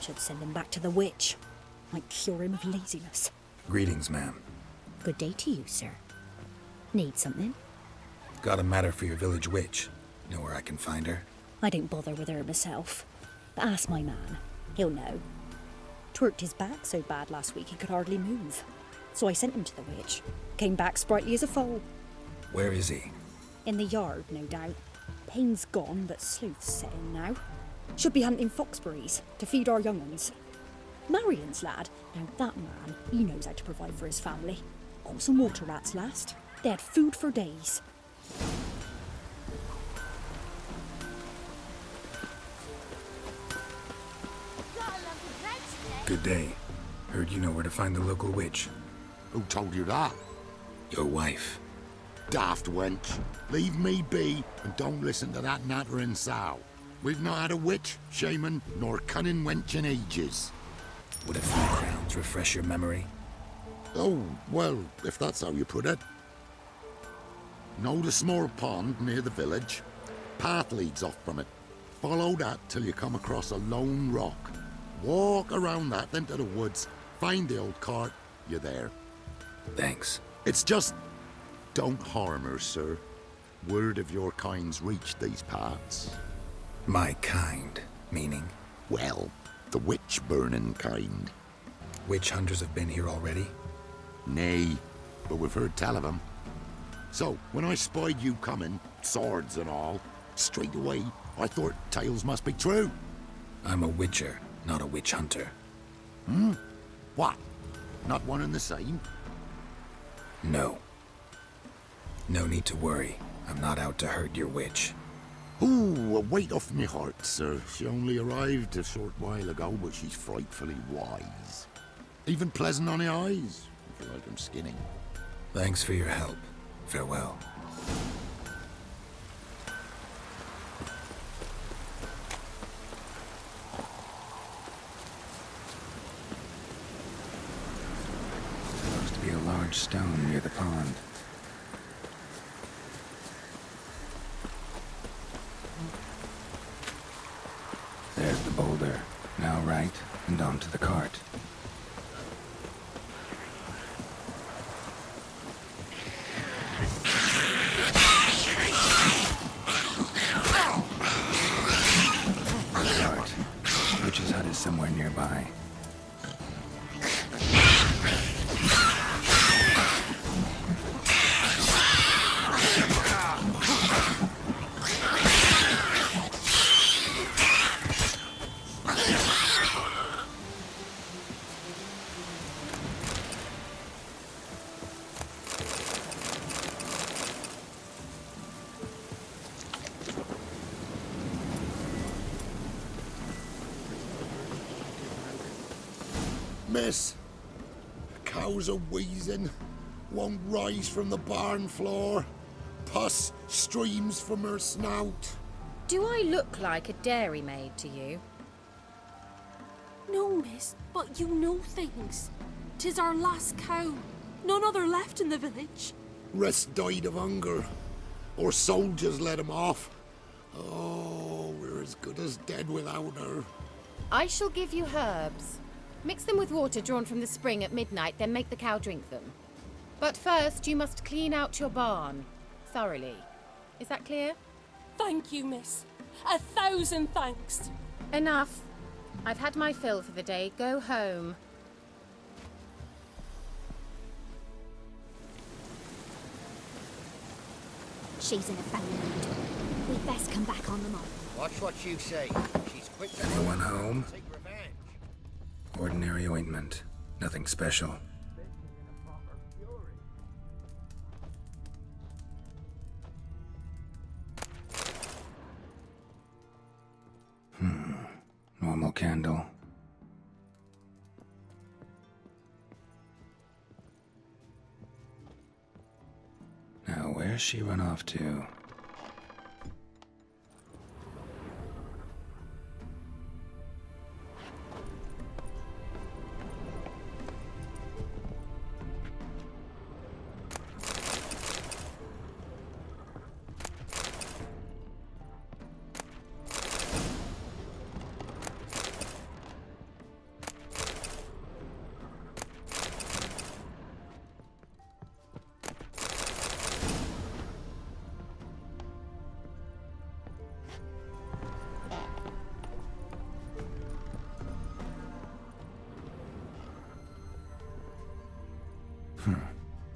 should send him back to the witch. Might cure him of laziness. Greetings, ma'am. Good day to you, sir. Need something? Got a matter for your village witch. Know where I can find her? I don't bother with her myself. But ask my man. He'll know. Twerked his back so bad last week he could hardly move. So I sent him to the witch. Came back sprightly as a foal. Where is he? In the yard, no doubt. Pain's gone, but sleuth's set in now. Should be hunting foxberries to feed our young uns. Marion's lad. Now that man, he knows how to provide for his family. Caught some water rats last. They had food for days. Good day. Heard you know where to find the local witch. Who told you that? Your wife. Daft wench. Leave me be and don't listen to that nattering sow. We've not had a witch, shaman, nor cunning wench in ages. Would a few crowns refresh your memory? Oh, well, if that's how you put it. Know the small pond near the village? Path leads off from it. Follow that till you come across a lone rock. Walk around that, then to the woods. Find the old cart. You're there. Thanks. It's just... don't harm her, sir. Word of your kind's reached these parts. My kind, meaning? Well, the witch-burning kind. Witch hunters have been here already? Nay, but we've heard tell of 'em. So, when I spied you coming, swords and all, straight away I thought tales must be true. I'm a witcher, not a witch hunter. What? Not one and the same? No. No need to worry. I'm not out to hurt your witch. Ooh, a weight off me heart, sir. She only arrived a short while ago, but she's frightfully wise. Even pleasant on the eyes, if you like 'em skinning. Thanks for your help. Farewell. There looks to be a large stone near the pond. There's the boulder. Now right, and onto the cart. Witch's hut is somewhere nearby. Miss, the cows are wheezing, won't rise from the barn floor. Pus streams from her snout. Do I look like a dairymaid to you? No, miss, but you know things. 'Tis our last cow. None other left in the village. Rest died of hunger, or soldiers let him off. Oh, we're as good as dead without her. I shall give you herbs. Mix them with water drawn from the spring at midnight, then make the cow drink them. But first, you must clean out your barn. Thoroughly. Is that clear? Thank you, miss. 1,000 thanks. Enough. I've had my fill for the day. Go home. She's in a foul mood. We'd best come back on them all. Watch what you say. She's quick to Anyone home? take revenge. Ordinary ointment. Nothing special. Normal candle. Now, where's she run off to?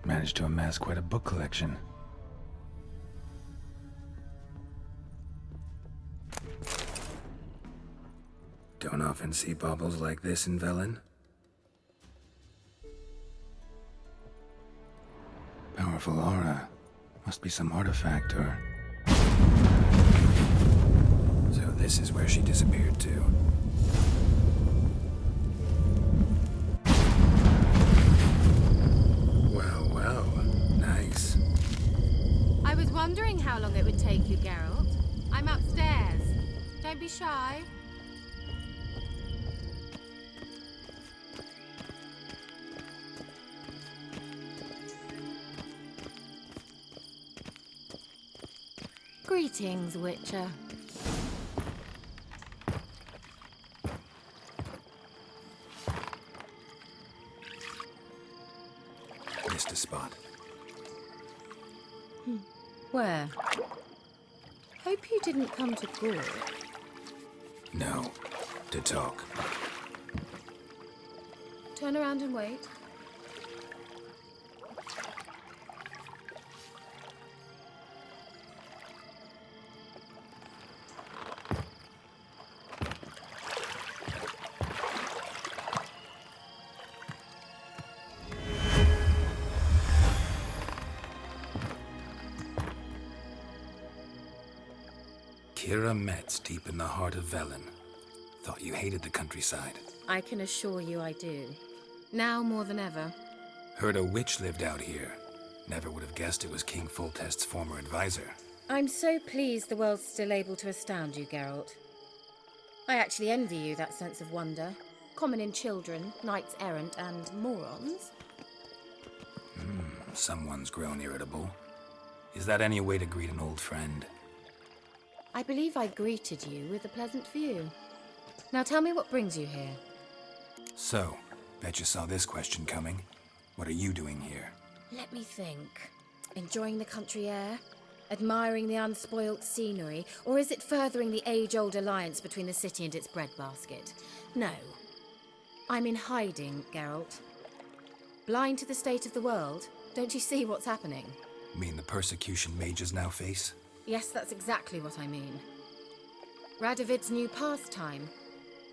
Managed to amass quite a book collection. Don't often see baubles like this in Velen. Powerful aura. Must be some artifact or... So this is where she disappeared to. Well, well. Nice. I was wondering how long it would take you, Geralt. I'm upstairs. Don't be shy. Greetings, Witcher. Missed a spot. Where? Hope you didn't come to Gaul. No. To talk. Turn around and wait. Kira Metz, deep in the heart of Velen. Thought you hated the countryside. I can assure you I do. Now more than ever. Heard a witch lived out here. Never would have guessed it was King Foltest's former advisor. I'm so pleased the world's still able to astound you, Geralt. I actually envy you that sense of wonder. Common in children, knights errant, and morons. Someone's grown irritable. Is that any way to greet an old friend? I believe I greeted you with a pleasant view. Now tell me what brings you here. So, bet you saw this question coming. What are you doing here? Let me think. Enjoying the country air? Admiring the unspoilt scenery? Or is it furthering the age-old alliance between the city and its breadbasket? No. I'm in hiding, Geralt. Blind to the state of the world? Don't you see what's happening? Mean the persecution mages now face? Yes, that's exactly what I mean. Radovid's new pastime.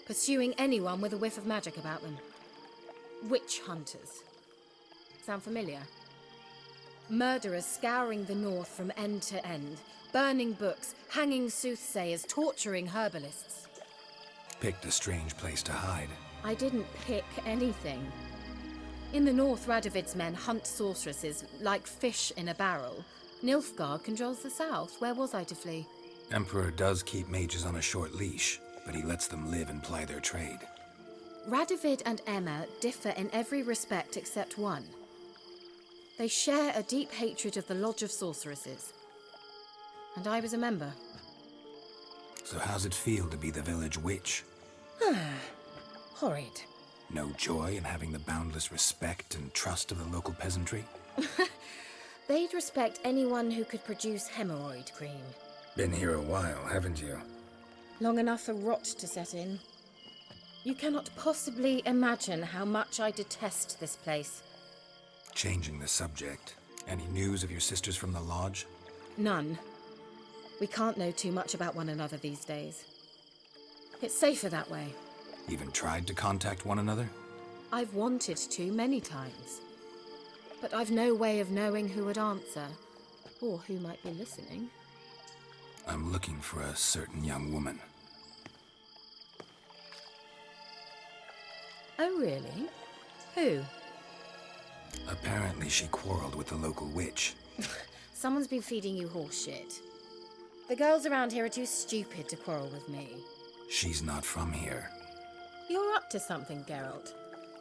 Pursuing anyone with a whiff of magic about them. Witch hunters. Sound familiar? Murderers scouring the north from end to end. Burning books, hanging soothsayers, torturing herbalists. Picked a strange place to hide. I didn't pick anything. In the north, Radovid's men hunt sorceresses like fish in a barrel. Nilfgaard controls the south. Where was I to flee? Emperor does keep mages on a short leash, but he lets them live and ply their trade. Radovid and Emma differ in every respect except one. They share a deep hatred of the Lodge of Sorceresses. And I was a member. So how's it feel to be the village witch? Horrid. No joy in having the boundless respect and trust of the local peasantry? They'd respect anyone who could produce hemorrhoid cream. Been here a while, haven't you? Long enough for rot to set in. You cannot possibly imagine how much I detest this place. Changing the subject. Any news of your sisters from the lodge? None. We can't know too much about one another these days. It's safer that way. Even tried to contact one another? I've wanted to many times. But I've no way of knowing who would answer, or who might be listening. I'm looking for a certain young woman. Oh, really? Who? Apparently she quarreled with the local witch. Someone's been feeding you horse shit. The girls around here are too stupid to quarrel with me. She's not from here. You're up to something, Geralt.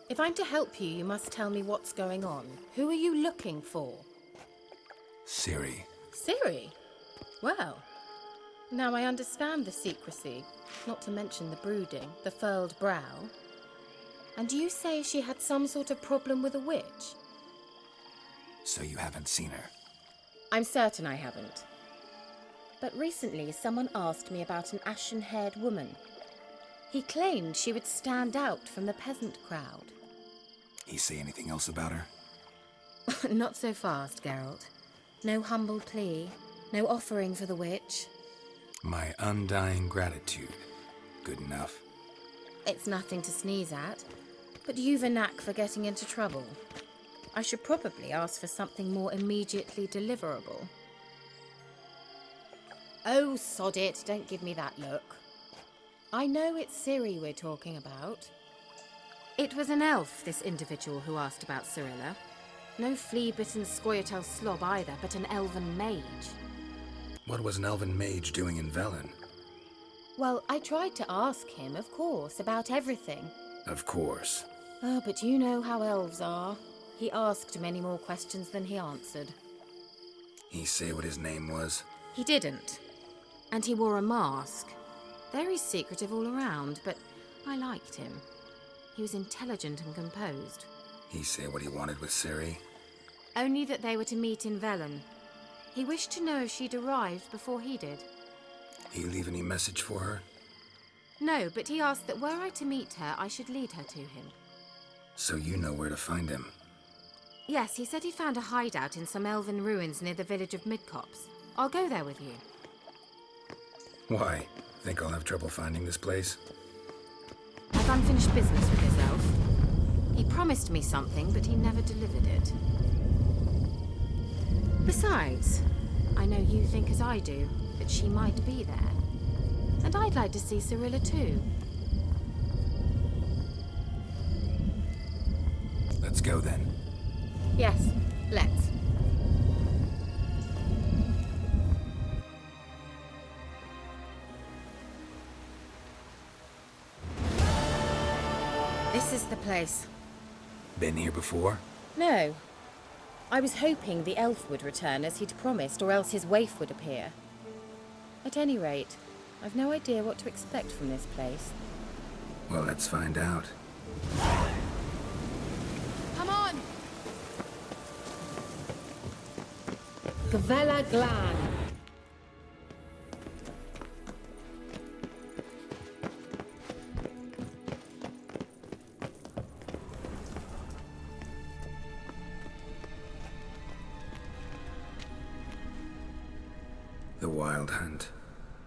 If I'm to help you, you must tell me what's going on. Who are you looking for? Ciri. Ciri? Well, now I understand the secrecy, not to mention the brooding, the furled brow. And you say she had some sort of problem with a witch? So you haven't seen her? I'm certain I haven't. But recently someone asked me about an ashen-haired woman. He claimed she would stand out from the peasant crowd. He say anything else about her? Not so fast, Geralt. No humble plea, no offering for the witch. My undying gratitude. Good enough. It's nothing to sneeze at, but you've a knack for getting into trouble. I should probably ask for something more immediately deliverable. Oh, sod it, don't give me that look. I know it's Ciri we're talking about. It was an elf, this individual who asked about Cirilla. No flea-bitten Scoia'tael slob either, but an elven mage. What was an elven mage doing in Velen? Well, I tried to ask him, of course, about everything. Of course. Oh, but you know how elves are. He asked many more questions than he answered. He say what his name was? He didn't. And he wore a mask. Very secretive all around, but I liked him. He was intelligent and composed. He say what he wanted with Ciri? Only that they were to meet in Velen. He wished to know if she'd arrived before he did. He leave any message for her? No, but he asked that were I to meet her, I should lead her to him. So you know where to find him? Yes, he said he found a hideout in some elven ruins near the village of Midcopse. I'll go there with you. Why? Think I'll have trouble finding this place? I've unfinished business with this elf. He promised me something, but he never delivered it. Besides, I know you think as I do, that she might be there. And I'd like to see Cirilla too. Let's go then. Yes, let's. This is the place. Been here before? No. I was hoping the elf would return as he'd promised, or else his waif would appear. At any rate, I've no idea what to expect from this place. Well, let's find out. Come on! Gavella Glan. The Wild Hunt.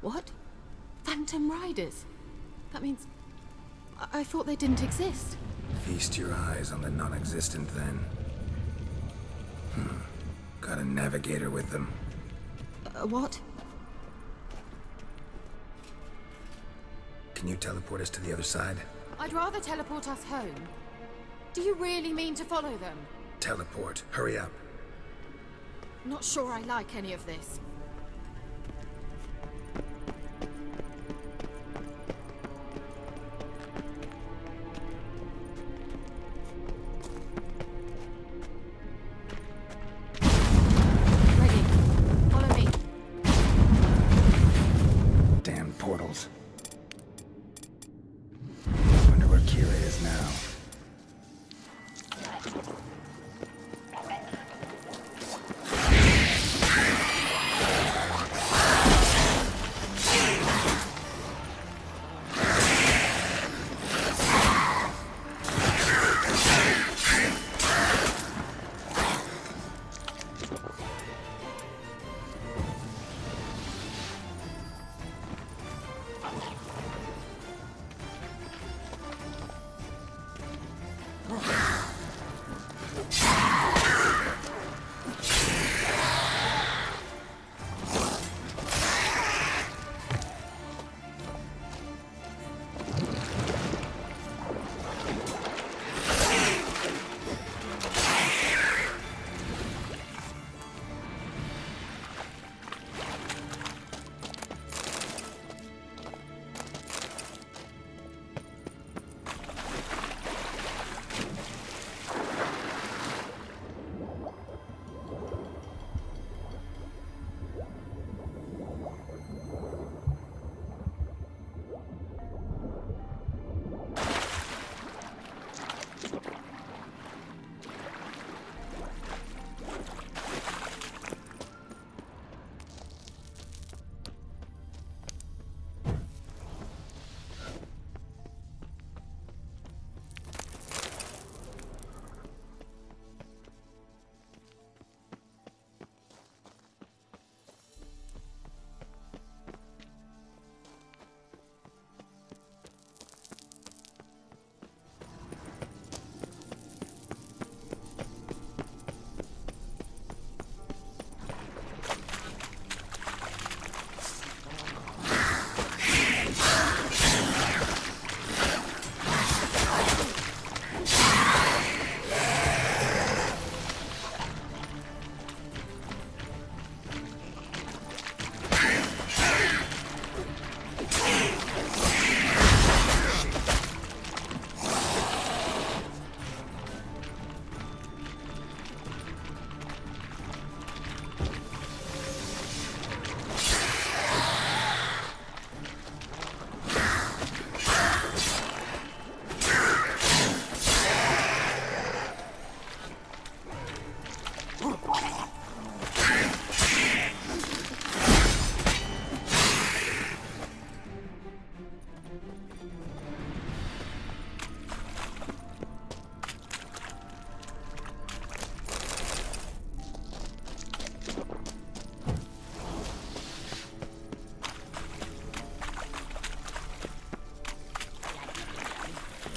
What? Phantom Riders? That means... I thought they didn't exist. Feast your eyes on the non-existent then. Got a navigator with them. What? Can you teleport us to the other side? I'd rather teleport us home. Do you really mean to follow them? Teleport. Hurry up. Not sure I like any of this. Ready. Follow me. Damn portals. Wonder where Kira is now.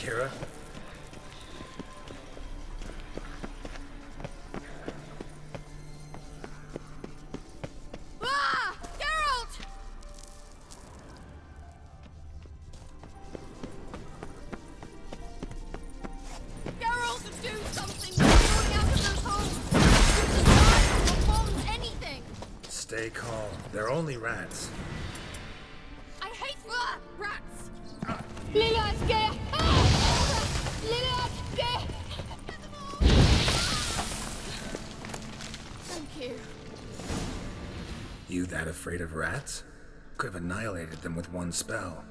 Kira? Ah! Geralt! Geralt, do something! We're going out of those homes! There's bombs, anything! Stay calm. They're only rats. I hate rats! Thank you. You that afraid of rats? Could have annihilated them with one spell.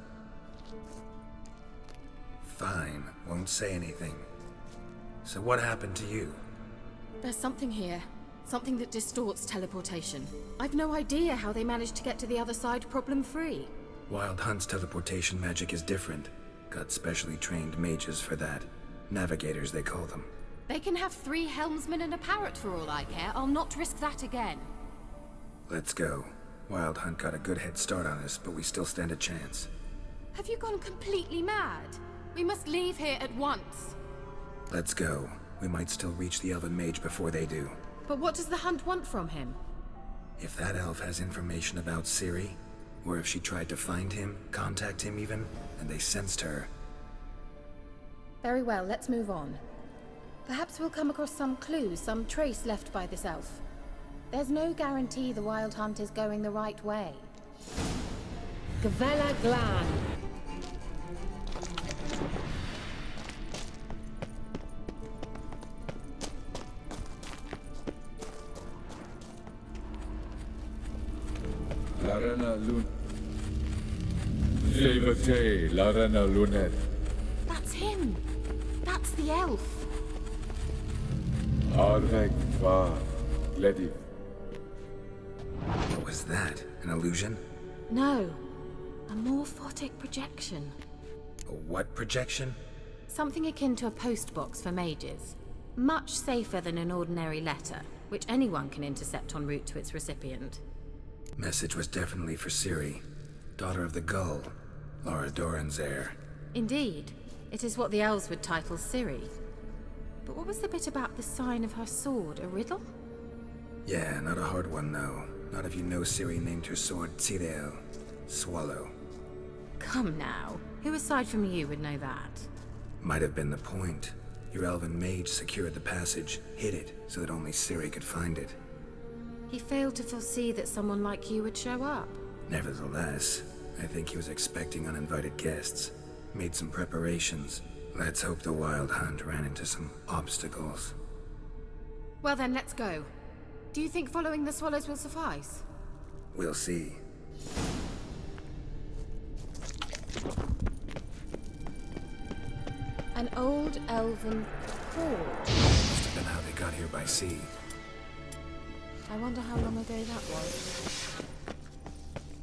Fine, won't say anything. So what happened to you? There's something here. Something that distorts teleportation. I've no idea how they managed to get to the other side problem-free. Wild Hunt's teleportation magic is different. Got specially trained mages for that. Navigators, they call them. They can have 3 helmsmen and a parrot for all I care. I'll not risk that again. Let's go. Wild Hunt got a good head start on us, but we still stand a chance. Have you gone completely mad? We must leave here at once. Let's go. We might still reach the Elven Mage before they do. But what does the Hunt want from him? If that elf has information about Ciri, or if she tried to find him, contact him even, and they sensed her. Very well, let's move on. Perhaps we'll come across some clues, some trace left by this elf. There's no guarantee the Wild Hunt is going the right way. Gavella Glan. Larena Lun. Levate, Larena Lunet. That's him! That's the elf! Arvek Va Ledi. What was that? An illusion? No. A morphotic projection. A what projection? Something akin to a postbox for mages. Much safer than an ordinary letter, which anyone can intercept en route to its recipient. Message was definitely for Ciri, daughter of the Gull, Laura Doran's heir. Indeed. It is what the elves would title Ciri. But what was the bit about the sign of her sword? A riddle? Yeah, not a hard one though. Not if you know Ciri named her sword Tirel, Swallow. Come now. Who aside from you would know that? Might have been the point. Your elven mage secured the passage, hid it, so that only Ciri could find it. He failed to foresee that someone like you would show up. Nevertheless, I think he was expecting uninvited guests. Made some preparations. Let's hope the Wild Hunt ran into some obstacles. Well then, let's go. Do you think following the swallows will suffice? We'll see. An old elven cord. Must have been how they got here by sea. I wonder how long ago that was.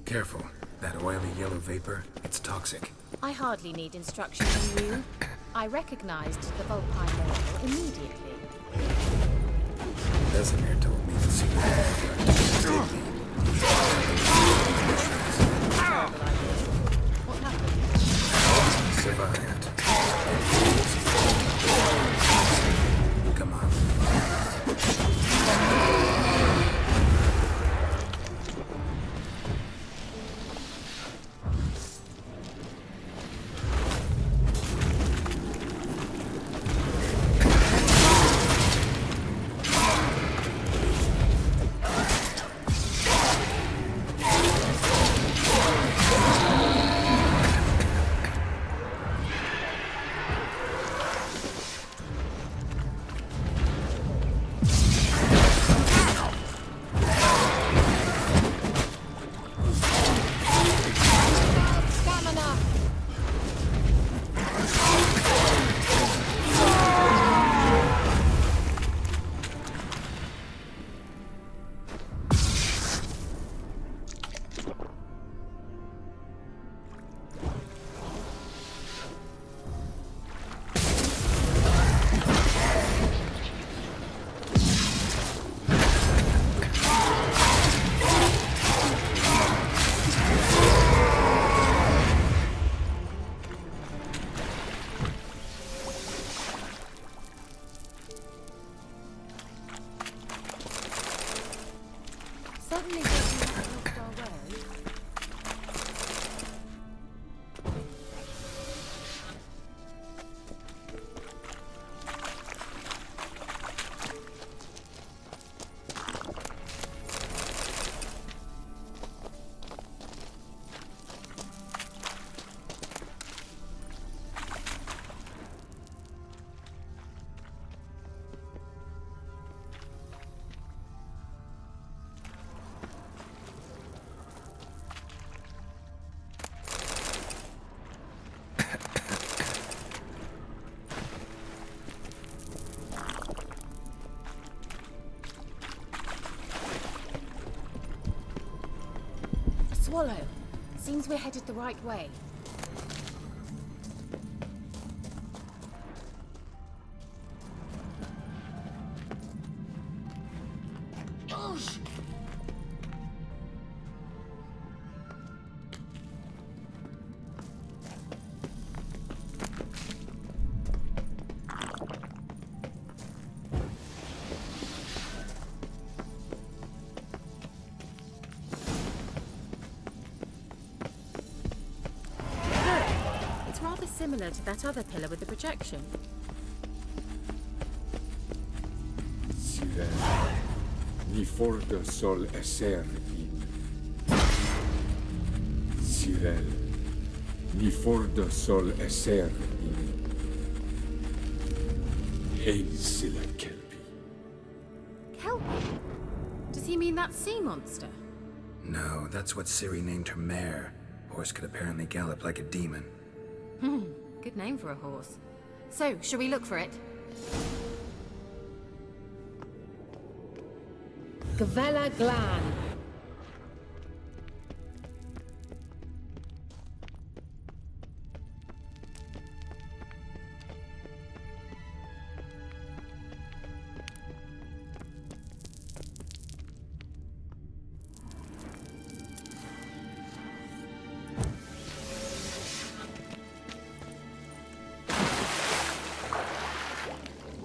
Careful. That oily yellow vapor, it's toxic. I hardly need instruction from you. I recognized the Vulpine oracle immediately. Vesemir told me to see the What happened? survived. Come on. follow. Seems we're headed the right way. It's rather similar to that other pillar with the projection. Sirel, ni fordo sol esser in. Sirel, ni fordo sol esser in. Hey, Silla Kelpie. Kelpie? Does he mean that sea monster? No, that's what Ciri named her mare. Horse could apparently gallop like a demon. Good name for a horse. So, shall we look for it? Gavella Glan.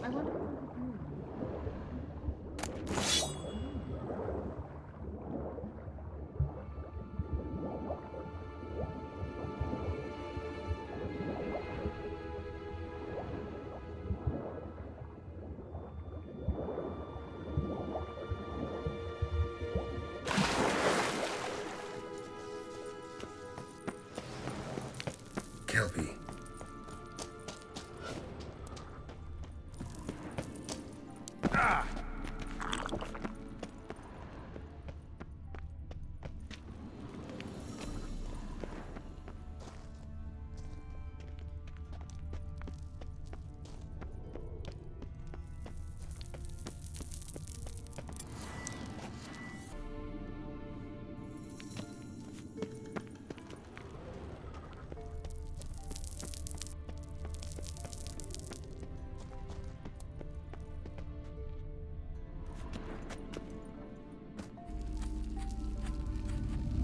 I wonder. Kelpie.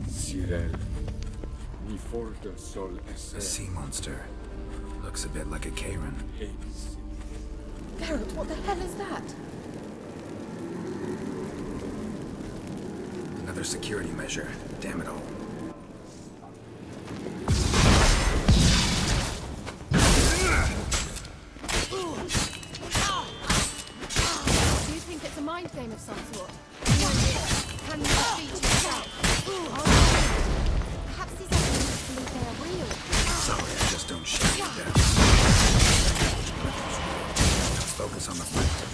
Sirel, ni fordo sol A esser. sea monster. Looks a bit like a Karen. Hey, Silla. Geralt, what the hell is that? Another security measure. Damn it all. Do you think it's a mind game of some sort? Can you defeat yourself? Perhaps these enemies believe they are real. Sorry, I just don't shut you down. Let's focus on the fight.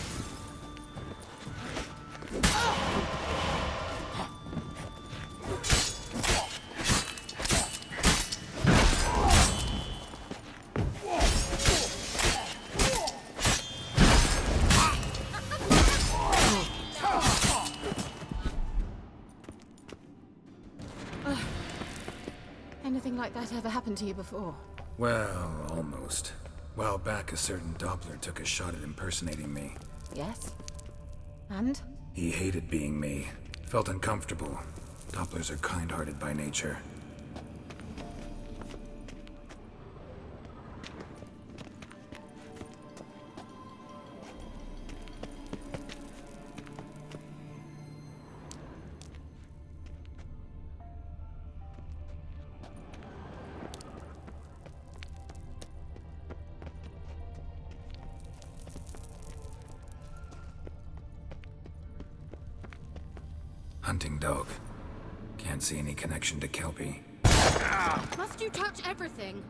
Anything like that ever happened to you before? Well, almost. While back, a certain Doppler took a shot at impersonating me. Yes. And? He hated being me. Felt uncomfortable. Dopplers are kind-hearted by nature. Hunting dog. Can't see any connection to Kelpie. Must you touch everything?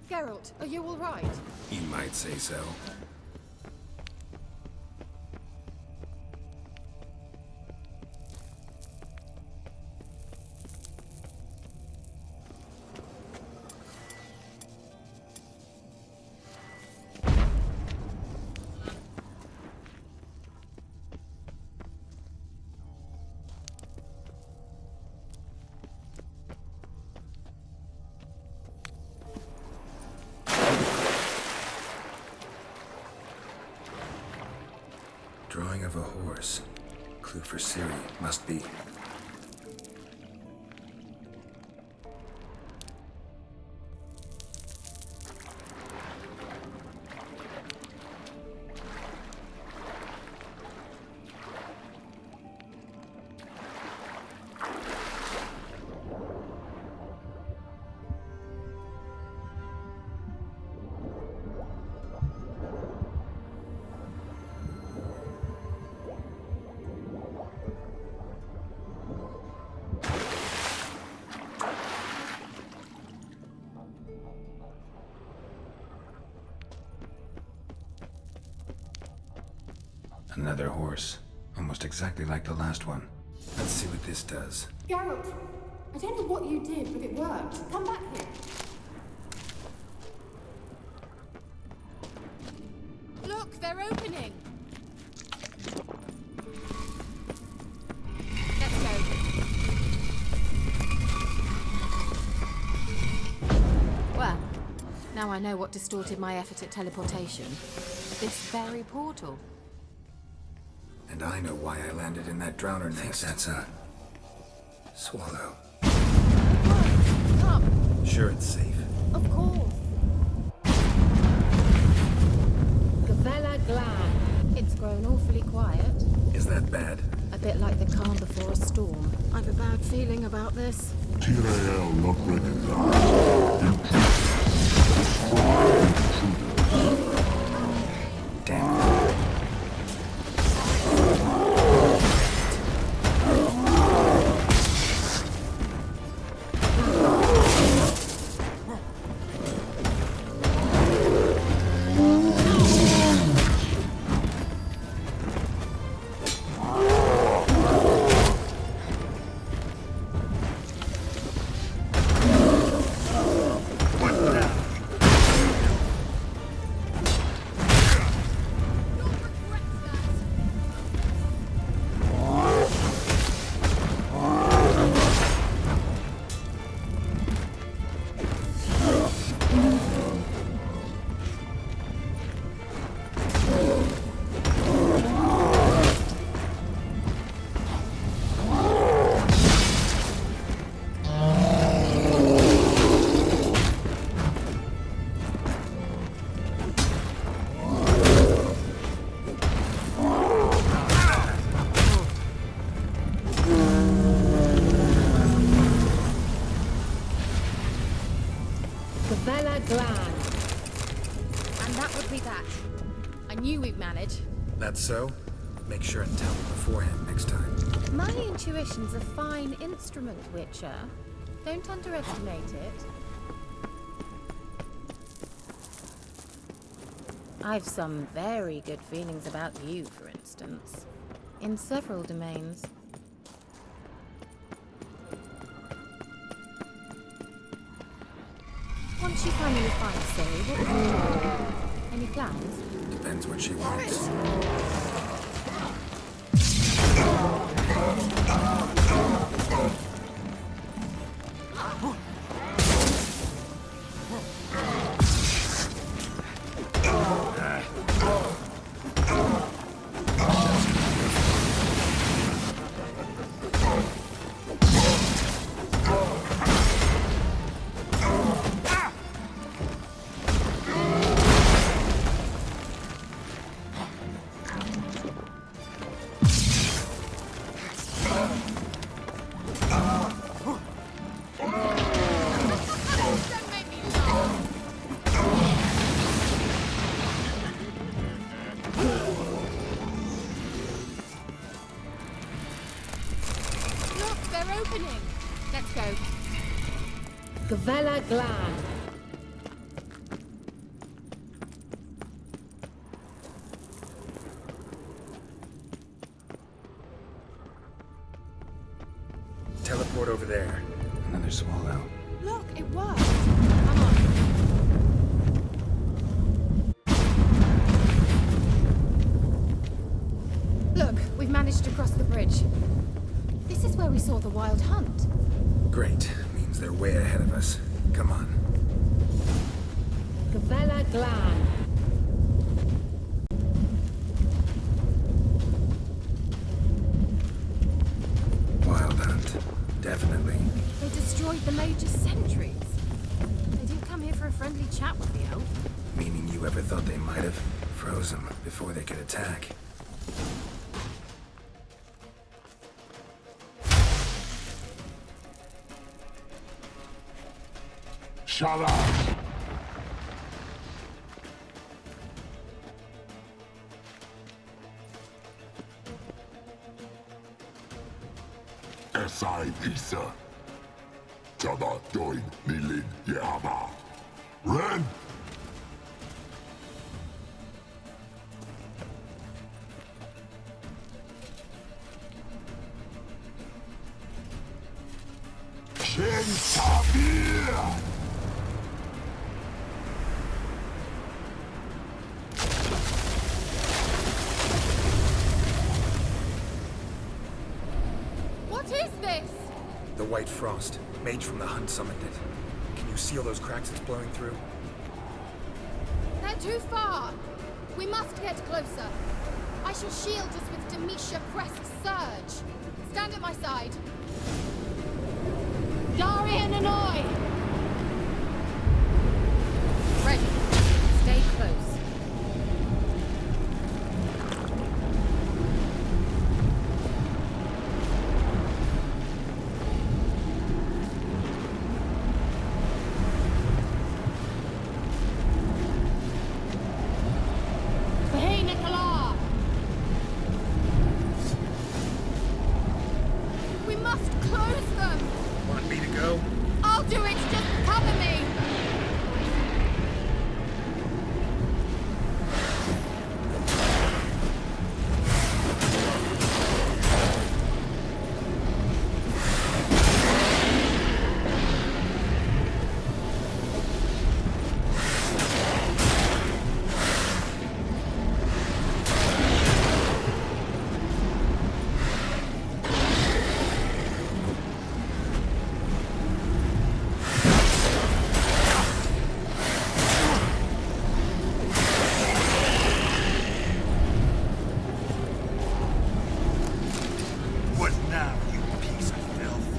Geralt, are you all right? You might say so. of a horse. Clue for Ciri, must be. Another horse. Almost exactly like the last one. Let's see what this does. Geralt, I don't know what you did, but it worked. Come back here. Look, they're opening! Let's go. Well, now I know what distorted my effort at teleportation. This very portal. And I know why I landed in that drowner nest. That's a swallow. Come, Sure it's safe. of course. Gavella Glan. It's grown awfully quiet. Is that bad? A bit like the calm before a storm. I've a bad feeling about this. Tyrael not recognized. Damn it. Gavella Glan. And that would be that. I knew we'd manage. That's so? Make sure and tell me beforehand next time. My intuition's a fine instrument, Witcher. Don't underestimate it. I've some very good feelings about you, for instance. In several domains. Once you finally find Ciri, what will you do? Any plans? Depends what she wants. They're opening! Let's go. Gavella Glan. Teleport over there. Another swallow. Look, it worked. Come on. Look, we've managed to cross the bridge. This is where we saw the wild hunt. Great. Means they're way ahead of us. Come on. Gavella Glan. They destroyed the Mage's sentries. They didn't come here for a friendly chat with the elf. Meaning you ever thought they might have? Froze them before they could attack. Shut up! Esai Isa. Tada doin nilin yama. Ren! Shin Tabir! What is this? The White Frost. Mage from the Hunt summoned it. Can you seal those cracks it's blowing through? They're too far. We must get closer. I shall shield us with Demetia Crest's surge. Stand at my side. Darian and I! Ready. Stay close. Hey, Nicola! We must close them! Want me to go? I'll do it! Just cover me! What now, you piece of filth?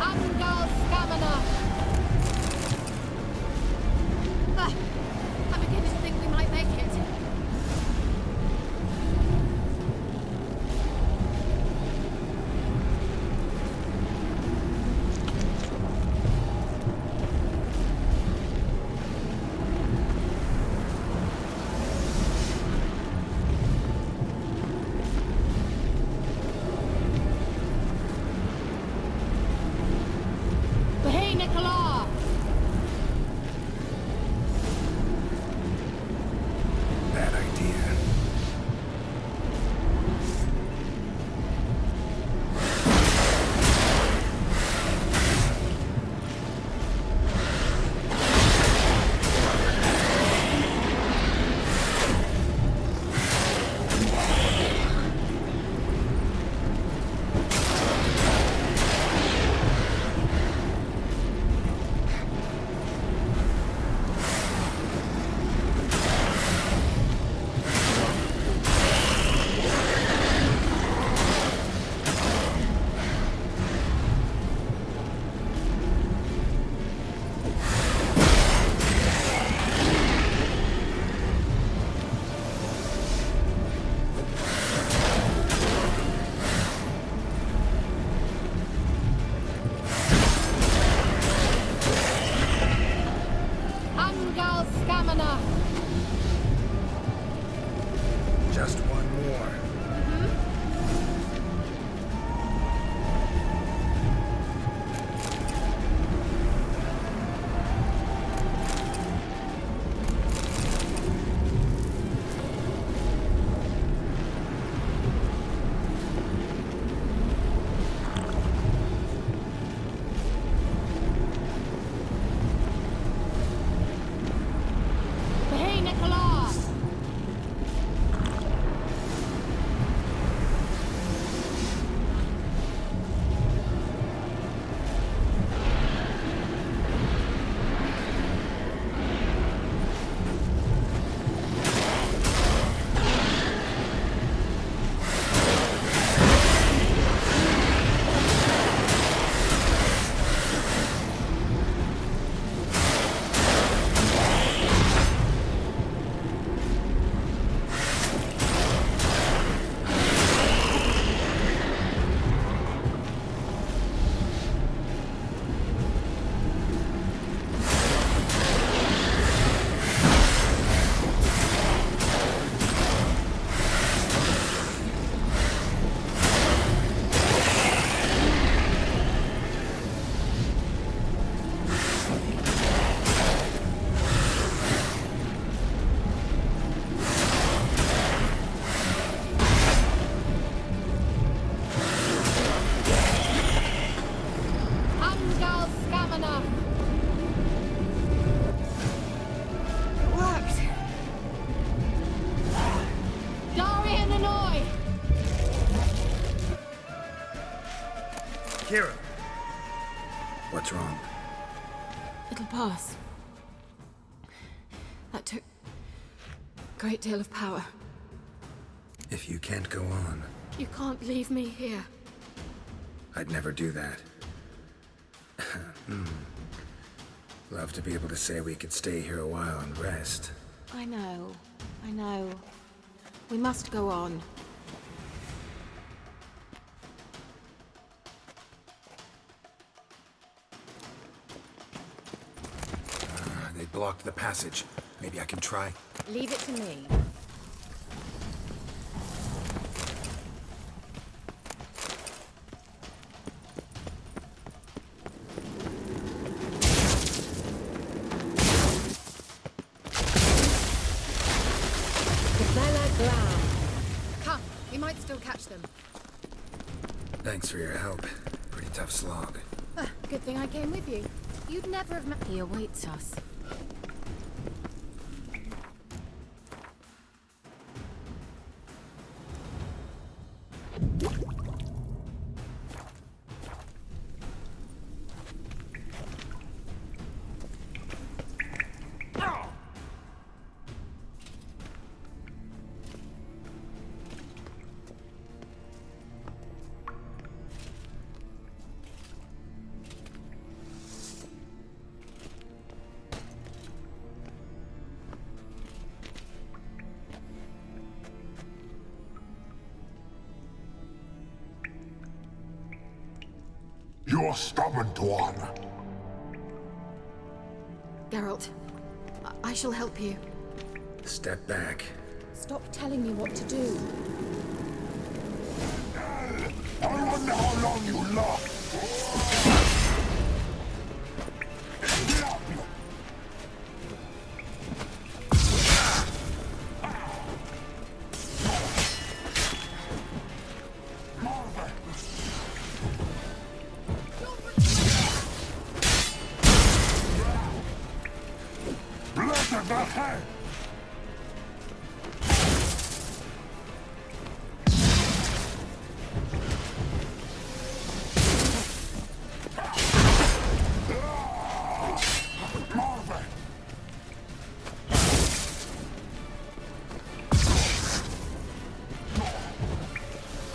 Angal Stamina! I'm beginning to think we might make it. Hey, Nicola! Bad idea. Angal Stamina! Just one more. It'll pass. That took a great deal of power. If you can't go on, You can't leave me here. I'd never do that. Love to be able to say we could stay here a while and rest. I know. We must go on. They blocked the passage. Maybe I can try. Leave it to me. Come, we might still catch them. Thanks for your help. Pretty tough slog. Good thing I came with you. You'd never have met. He awaits us. You're stubborn, Tuan. Geralt, I shall help you. Step back. Stop telling me what to do. I wonder how long you last. Blood of the head!